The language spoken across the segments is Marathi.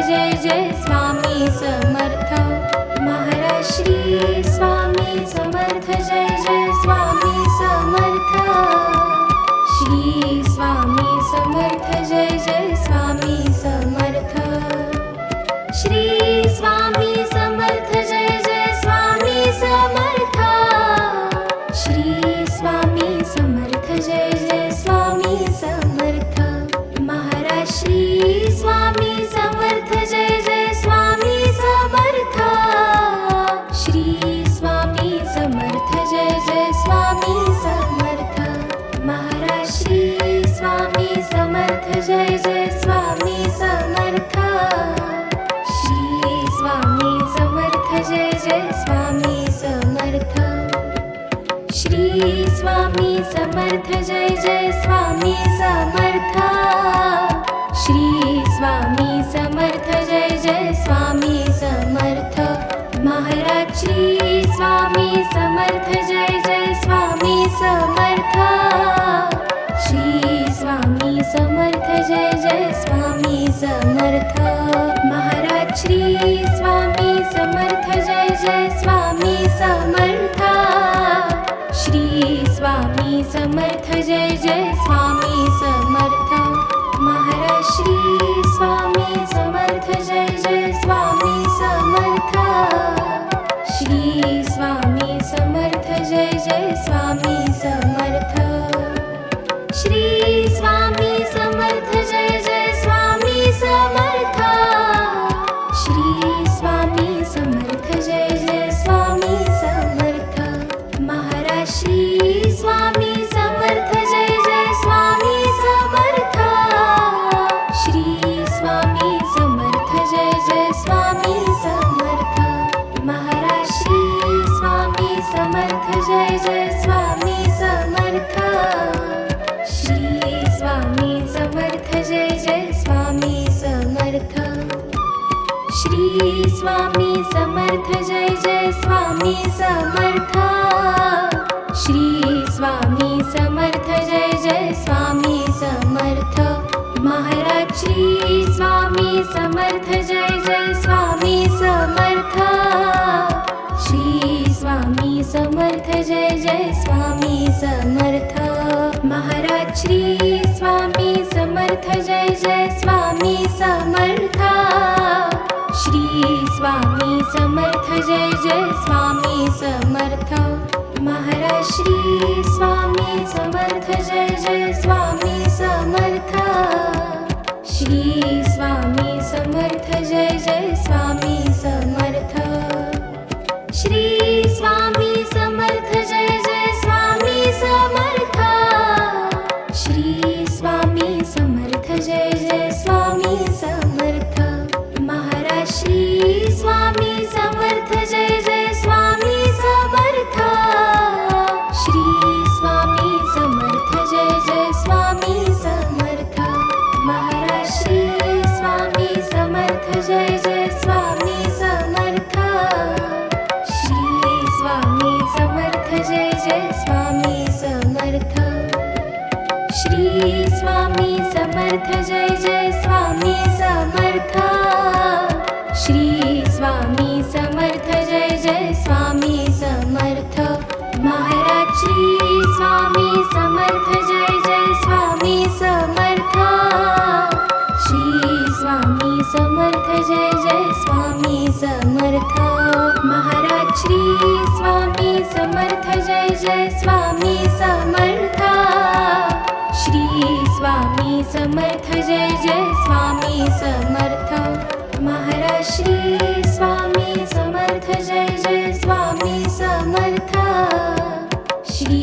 जय जय स्वामी समर्थ महाराज श्री स्वामी समर्थ जय जय स्वामी समर्थ श्री स्वामी समर्थ जय जय स्वामी समर्थ श्री स्वामी समर्थ जय जय स्वामी समर्थ श्री स्वामी समर्थ जय जय स्वामी समर्थ महाराज श्री स्वामी समर्थ जय जय स्वामी समर्थ श्री स्वामी समर्थ जय जय स्वामी समर्थ महाराज श्री स्वामी समर्थ जय जय स्वामी समर्थ श्री स्वामी समर्थ जय जय स्वामी समर्थ श्री स्वामी समर्थ जय जय स्वामी समर्थ श्री स्वामी समर्थ जय जय स्वामी समर्थ महाराज श्री स्वामी समर्थ जय जय स्वामी समर्थ श्री स्वामी समर्थ जय जय स्वामी समर्थ महाराज श्री स्वामी समर्थ जय जय स्वामी समर्थ श्री स्वामी समर्थ जय जय स्वामी समर्थ महाराज श्री स्वामी समर्थ जय जय स्वामी समर्थ श्री स्वामी समर्थ जय जय स्वामी समर्थ श्री स्वामी समर्थ जय जय स्वामी समर्थ श्री स्वामी समर्थ जय जय स्वामी समर्थ महाराज श्री स्वामी समर्थ जय जय स्वामी समर्थ श्री स्वामी समर्थ जय जय स्वामी समर्थ महाराज श्री स्वामी समर्थ जय जय स्वामी समर्थ श्री स्वामी समर्थ जय जय स्वामी समर्थ श्री स्वामी समर्थ जय जय स्वामी समर्थ श्री स्वामी समर्थ जय जय स्वामी समर्थ महाराज श्री स्वामी समर्थ जय जय स्वामी समर्थ श्री स्वामी समर्थ जय जय स्वामी समर्थ महाराज श्री स्वामी समर्थ जय जय स्वामी समर्थ श्री स्वामी समर्थ जय जय स्वामी समर्थ महाराज श्री स्वामी समर्थ जय जय स्वामी समर्थ श्री स्वामी समर्थ जय जय स्वामी समर्थ श्री स्वामी समर्थ जय जय स्वामी समर्थ श्री स्वामी समर्थ जय जय स्वामी समर्थ महाराज श्री स्वामी समर्थ जय जय स्वामी समर्थ श्री स्वामी समर्थ जय जय स्वामी समर्थ महाराज श्री स्वामी समर्थ जय जय स्वामी समर्थ श्री स्वामी समर्थ जय जय स्वामी समर्थ श्री स्वामी समर्थ जय जय स्वामी समर्थ श्री स्वामी समर्थ जय जय स्वामी समर्थ महाराज श्री स्वामी समर्थ जय जय स्वामी समर्थ श्री स्वामी समर्थ जय जय स्वामी समर्थ महाराज श्री स्वामी समर्थ जय जय स्वामी समर्थ श्री स्वामी समर्थ जय जय स्वामी समर्थ महाराज श्री स्वामी समर्थ जय जय स्वामी समर्थ श्री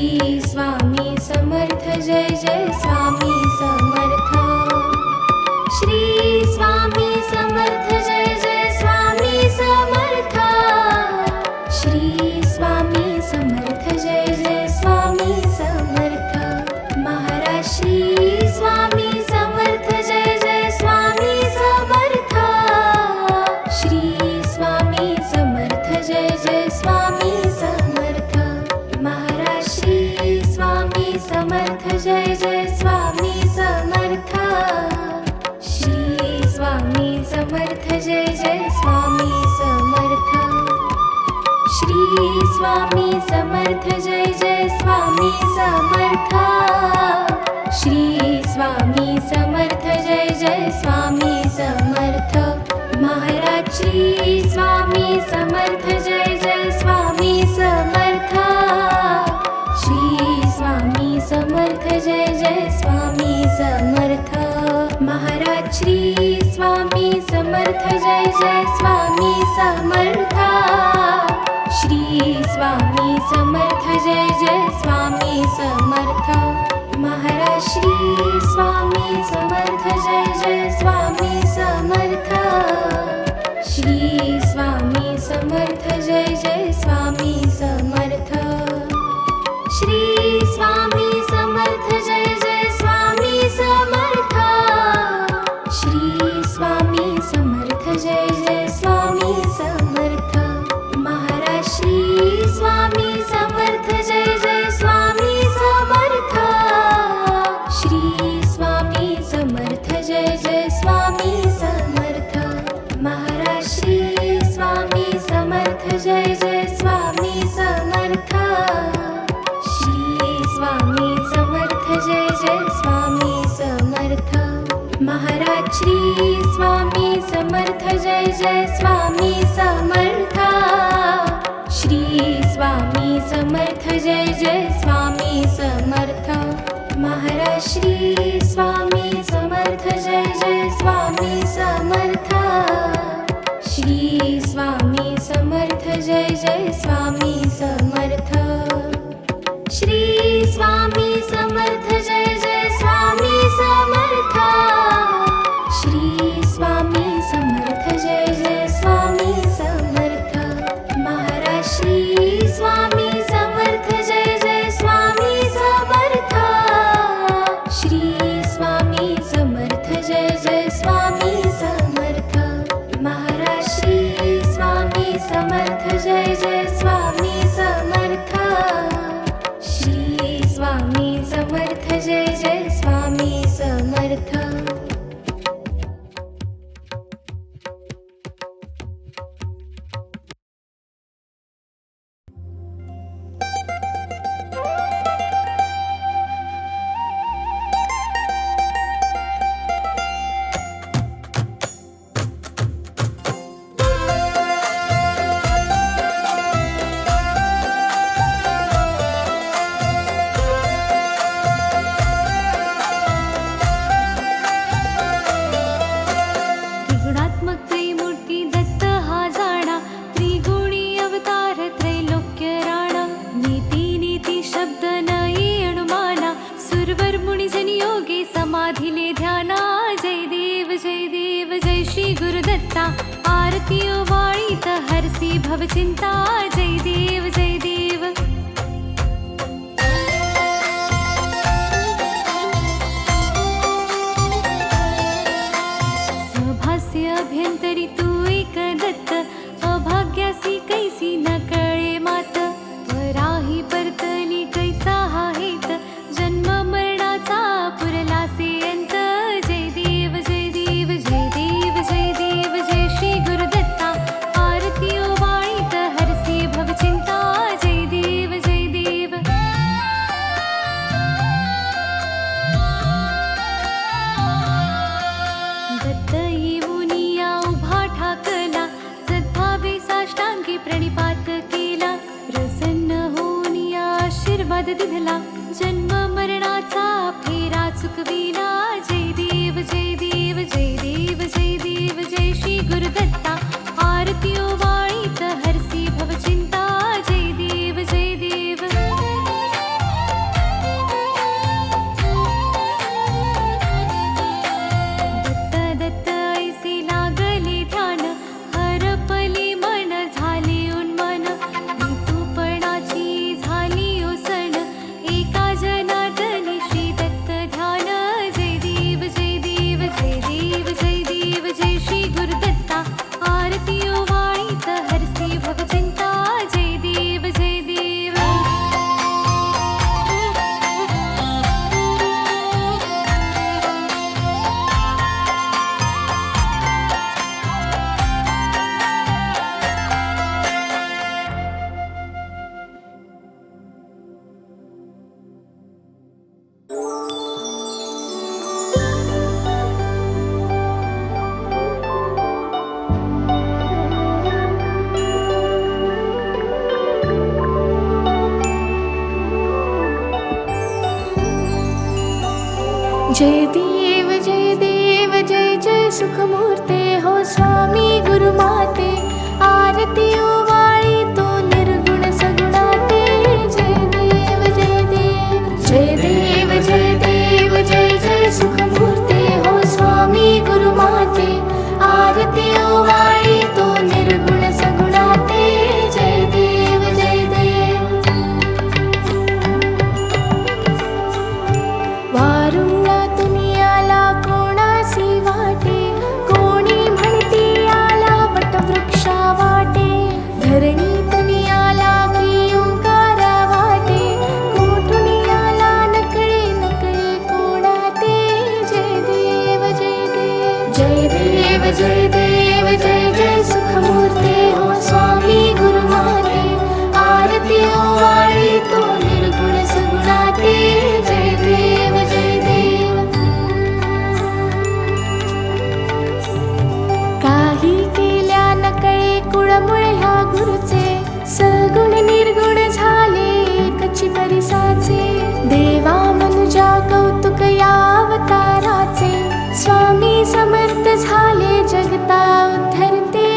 स्वामी समर्थ जय जय स्वामी समर्थ श्री स्वामी समर्थ जय जय स्वामी समर्थ श्री स्वामी समर्थ जय जय स्वामी समर्थ महाराज श्री स्वामी समर्थ जय जय स्वामी समर्थ श्री जय जय स्वामी समर्थ. श्री स्वामी समर्थ जय जय स्वामी समर्थ. श्री स्वामी समर्थ जय जय स्वामी समर्थ. महाराज श्री स्वामी समर्थ जय जय स्वामी समर्थ. श्री स्वामी समर्थ जय जय स्वामी समर्थ. महाराज श्री स्वामी समर्थ जय जय स्वामी समर्थ. श्री स्वामी समर्थ जय जय स्वामी समर्थ. महाराज श्री स्वामी समर्थ जय जय स्वामी समर्थ. श्री स्वामी समर्थ जय जय स्वामी समर्थ. श्री स्वामी समर्थ जय जय स्वामी समर्थ. श्री स्वामी समर्थ जय जय स्वामी समर्थ. महाराज श्री स्वामी समर्थ जय जय स्वामी समर्थ. श्री स्वामी समर्थ जय जय स्वामी समर्थ. महाराज श्री स्वामी समर्थ जय जय स्वामी समर्थ. श्री स्वामी समर्थ जय जय स्वामी समर्थ. महाराज श्री स्वामी समर्थ जय जय स्वामी समर्थ. श्री स्वामी समर्थ जय जय स्वामी समर्थ. महाराज श्री स्वामी समर्थ जय जय स्वामी समर्थ. श्री स्वामी समर्थ जय जय स्वामी समर्थ. श्री स्वामी समर्थ जय जय स्वामी समर्थ. श्री स्वामी समर्थ जय जय स्वामी समर्थ. महाराज श्री स्वामी समर्थ जय जय स्वामी समर्थ. श्री स्वामी समर्थ जय जय स्वामी समर्थ. महाराज श्री स्वामी समर्थ जय जय स्वामी समर्थ. श्री स्वामी समर्थ जय जय स्वामी समर्थ. त्रिगुणात्मक त्रैमूर्ती दत्त हा जाणा, त्रिगुणी अवतार त्रैलोक्य राणा. नीती नीती शब्द न ये अनुमाना, सुरवर मुनिजन योगे समाधिले ध्याना. जय देव जय श्री गुरुदत्ता, आरतियो वाळीत हरसी भवचिंता. जय देव जय देव. सभास्य अभ्यंतरी तू एक दत्त, अभाग्यासी कैसी न कळे मात. पराही परतली कैचा हा हेत, जन्म मरणाचा पुरलासे अंत. जय देव जय देव जय देव जय देव. जय श्री गुरुदत्ता, आरतियो वाळीत हरसी भवचिंता. जय देव जय देव. दत्त येऊनी या उभा ठाकला, सद्भावे साष्टांगी प्रणिपात केला. प्रसन्न होऊन या आशीर्वाद दिधला, जन्म मरणाचा फेरा चुकविला. जय देव जय देव जय देव जय देव. जय श्री गुरुदत्ता, आरतियो वाळीत हरसी भवचिंता. जय देव जय देव. दत्त दत्त ऐसे लागले ध्यान, हरपले मन झाले उन्मन. ऋतुपणाची झाली ओसण, एक जय देव जय देव जय जय सुखमूर्ते हो स्वामी गुरुमाते आरती ओवाळी तो निर्गुण सगुणाते जय देव जय देव जय देव जय देव जय जय सुखमूर्ते हो स्वामी गुरुमाते आरती ओवाळी तो निर्गुण सगुणाते जय देव जय देव वारुळातून आला कोणासी वाटे कोणी म्हणती आला वटवृक्षा वाटे धरणीतून आला की ओंकारा वाटे कोठून आला नकळे नकळे कोणाते जय देव जय देव जय देव जय देव जय जय सुखमूर्ते हो स्वामी गुरुमाते आरती ओवाळी तो निर्गुण सगुणाते जय देव जय देव काही केल्या नकळे कुळमुळे ह्या गुरुचे सगुण निर्गुण झाले एकची परिसाचे देवा मनुजा कौतुक या अवताराचे स्वामी समर्थ झाले जगता उद्धरते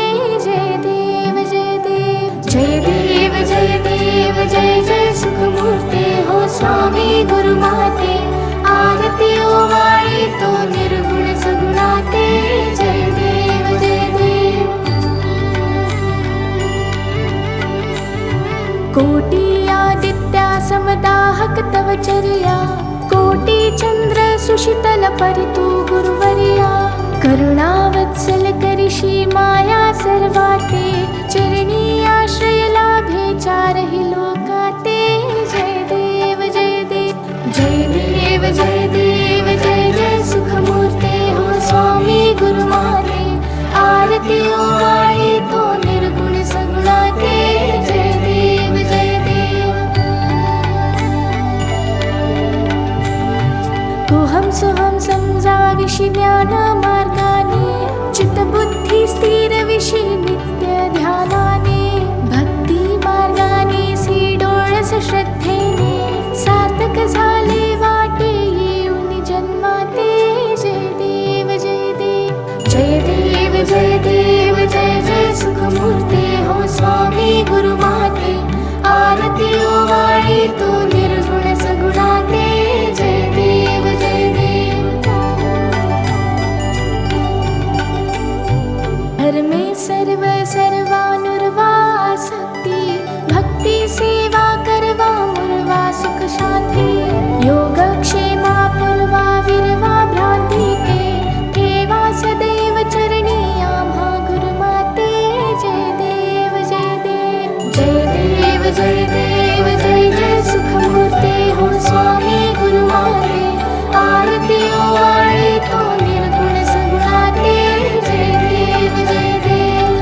जय देव जय देव जय देव जय देव जय जय सुखमूर्ते हो स्वामी गुरुमाते आरती ओवाळी तो निर्गुण सगुणाते जय देव जय देव कोटी आदित्या समदाहक तव चर्या कोटी चंद्र सुशीतल परितु गुरुवर्या करुणावत्सल करिषी माया सर्वाते चरणी आश्रय लाभे चारही लोकाते जय देव जय देव जय देव जय देव जय जय सुखमूर्ते हो स्वामी गुरुमाते आरती ओवाळी तो निर्गुण सगुणाते जय देव जय देव कोहम सोहम समजाविषि ज्ञान मार्गाने चित्तबुद्धी स्थिर विषी नित्य ध्यानाने भक्ती मार्गाने सी डोळस श्रद्धेने सार्थक झाले वाटे येऊन जन्माते जय देव जय देव जय देव जय देव जय जय सुखमूर्ते हो स्वामी गुरुमाते आरती ओवाळी तो निर्गुण सगुणाते जय देव जय देव धर्मे सर्व सर्वानुर्वा शक्ती भक्ती सेवा करवा मुर्वा सुख शांती योगक्षेमा पूर्वा विरवा भ्रांती ते ठेवा सदैव चरणी आम्हा गुरुमाते जय देव जय देव जय देव जय देव जय जय सुखमूर्ते हो स्वामी गुरुमाते आरती ओवाळी तो निर्गुण सगुणाते जय देव जय देव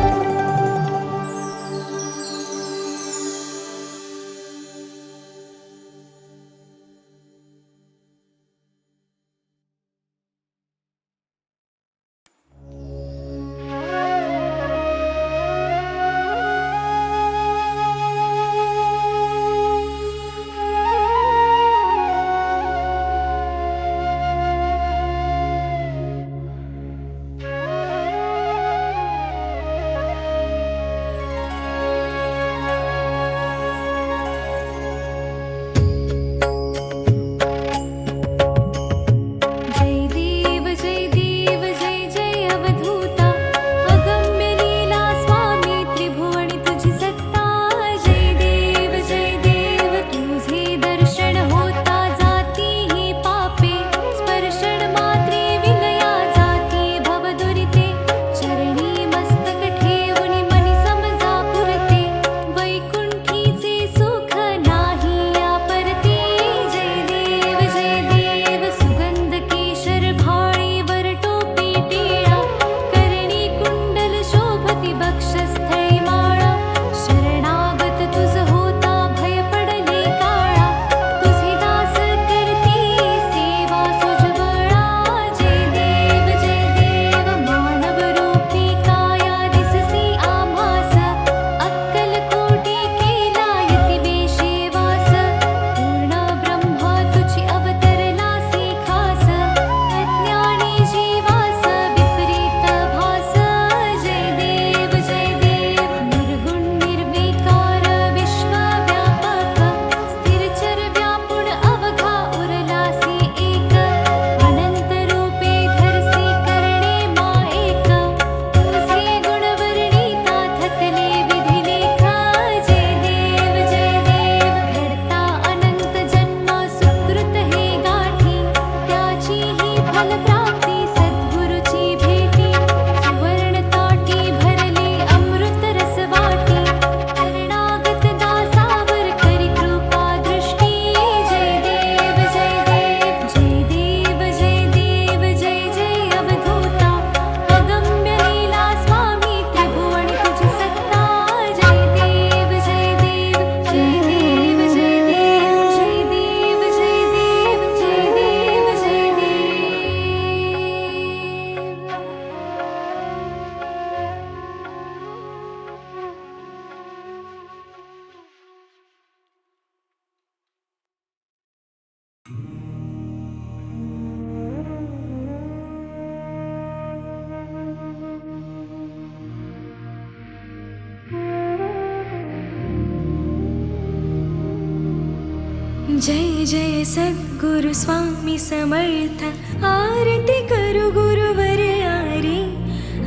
जय जय सद्गुरु स्वामी समर्थ, आरती करू गुरुवर यारी,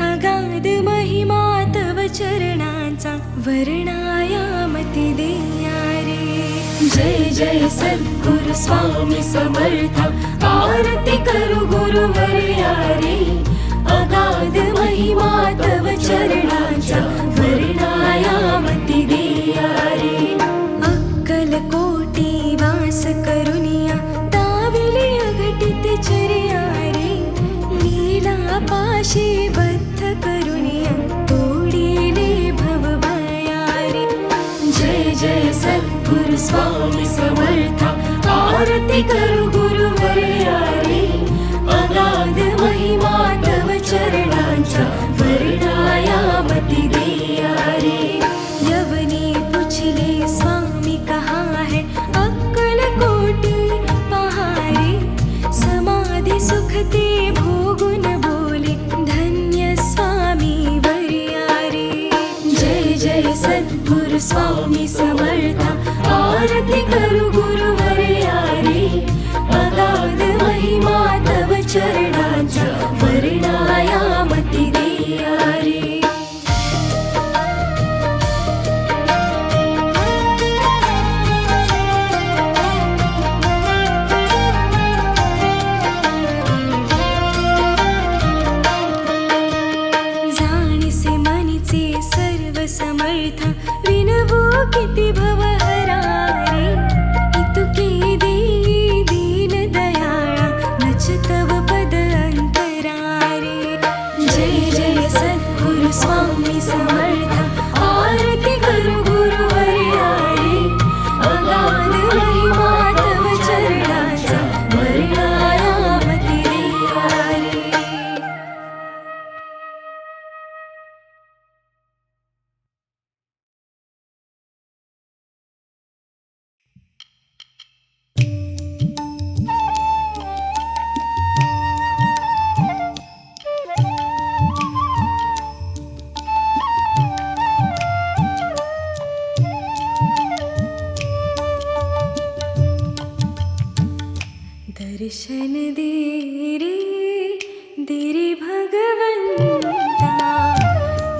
अगाध महिमा तव चरणांचा वर्णायामती देया रे. जय जय सद्गुरु स्वामी समर्थ, आरती करू गुरुवर यारी, अगाध महिमा तव चरणांचा वर्णायामती देया रे. अक्कलकोटी वास करुनिया, दाविले अघटित चर्या रे, लीला पाशी बद्ध करुनिया, तोडिले भवभया रे. जय जय सद्गुरु स्वामी समर्थ, आरती करू गुरुवर यारी, अगाध महिमा तव चरणांचा वर्णायामती देया रे. यवनी पुछले स्वामी कहाँ है, अक्कलकोटी पहारे, समाधि सुख ते भोगुन बोले, धन्य स्वामी वर्या रे. जय जय सद्गुरु स्वामी समर्थ, आरती करू गुरुवर यारी, अगाध महिमा तव चरणांचा वर्णायामती देया रे. जाणीसे मनीचे सर्व समर्थ, विनवो किती भवहरा रे. इतुके देई दीन दयाळा, नच तव पद अंतरा रे. जय जय सद्गुरु स्वामी समर्थ, आरती करू गुरुवर यारी, अगाध महिमा तव चरणांचा वर्णायामती देया रे. दर्शन दे रे भगवंता,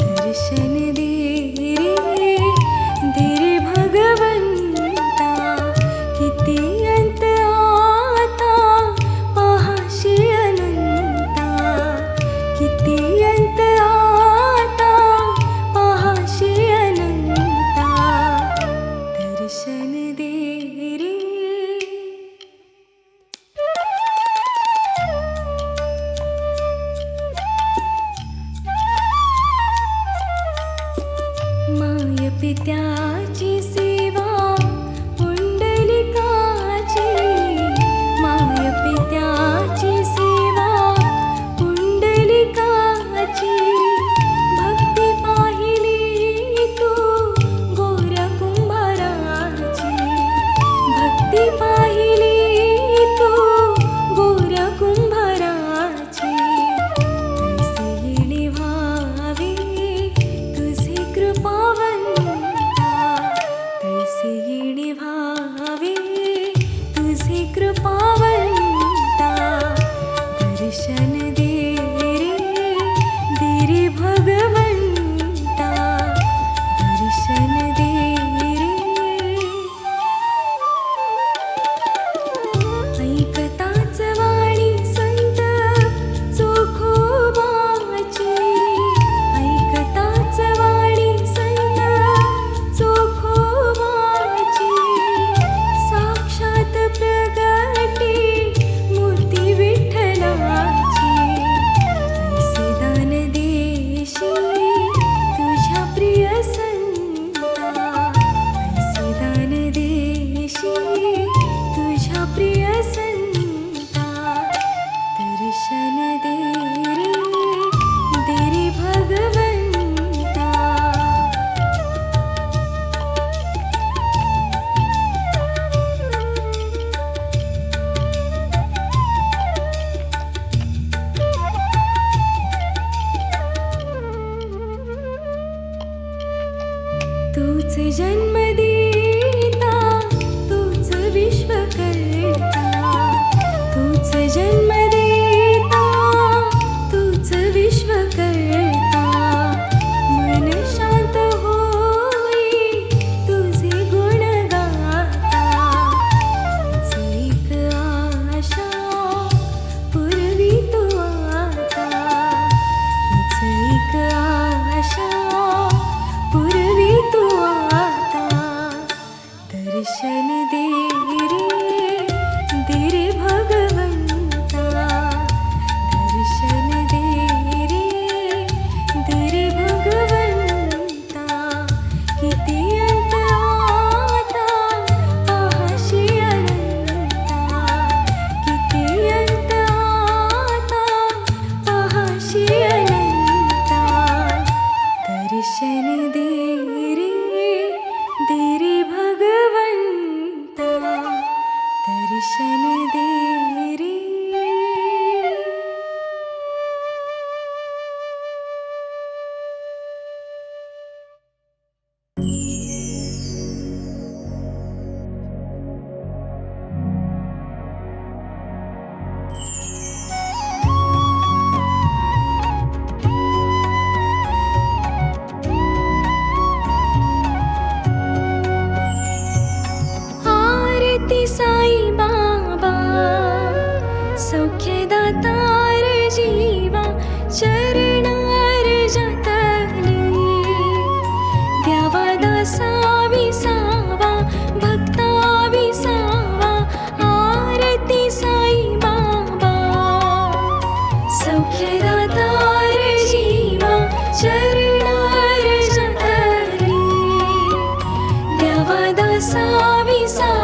दर्शन दे रे भगवंता, किती अंत आता पाहाशी अनंता, किती अंत आता पाहाशी अनंता, दर्शन दे रे. माय पित्याची सेवा पुंडलिकाची, माय पित्याची सेवा पुंडलिकाची, भक्ती पाहिली तू गोऱ्या कुंभाराची, भक्ती पाहिली तू गोऱ्या कुंभाराची. तैसे येणे व्हावे तुझे कृपावंता, तैसे येणे व्हावे तुझे कृपावंता, दर्शन दे रे भगवंता, दर्शन दे रे. ऐकताच वाणी संत चोखोबाची, ऐकताच वाणी संत चोखोबाची, साक्षात प्रगटी मूर्ती विठ्ठलाची. ऐसे दान देशी तुझ्या प्रिय संता, ऐसे दान देशी तुझ्या प्रिय संता, दर्शन दे रे भगवंता. तूच जन्म देता, तूच विश्व दे रे भगवंता दर्शन दे रे. आरती साई बाबा सौख्यदातार जीवा चरणार जातली द्यावा दासा विसावा भक्ता विसावा. आरती साई बाबा सौख्यदातार जीवा चरणार जातली द्यावा दासा विसावा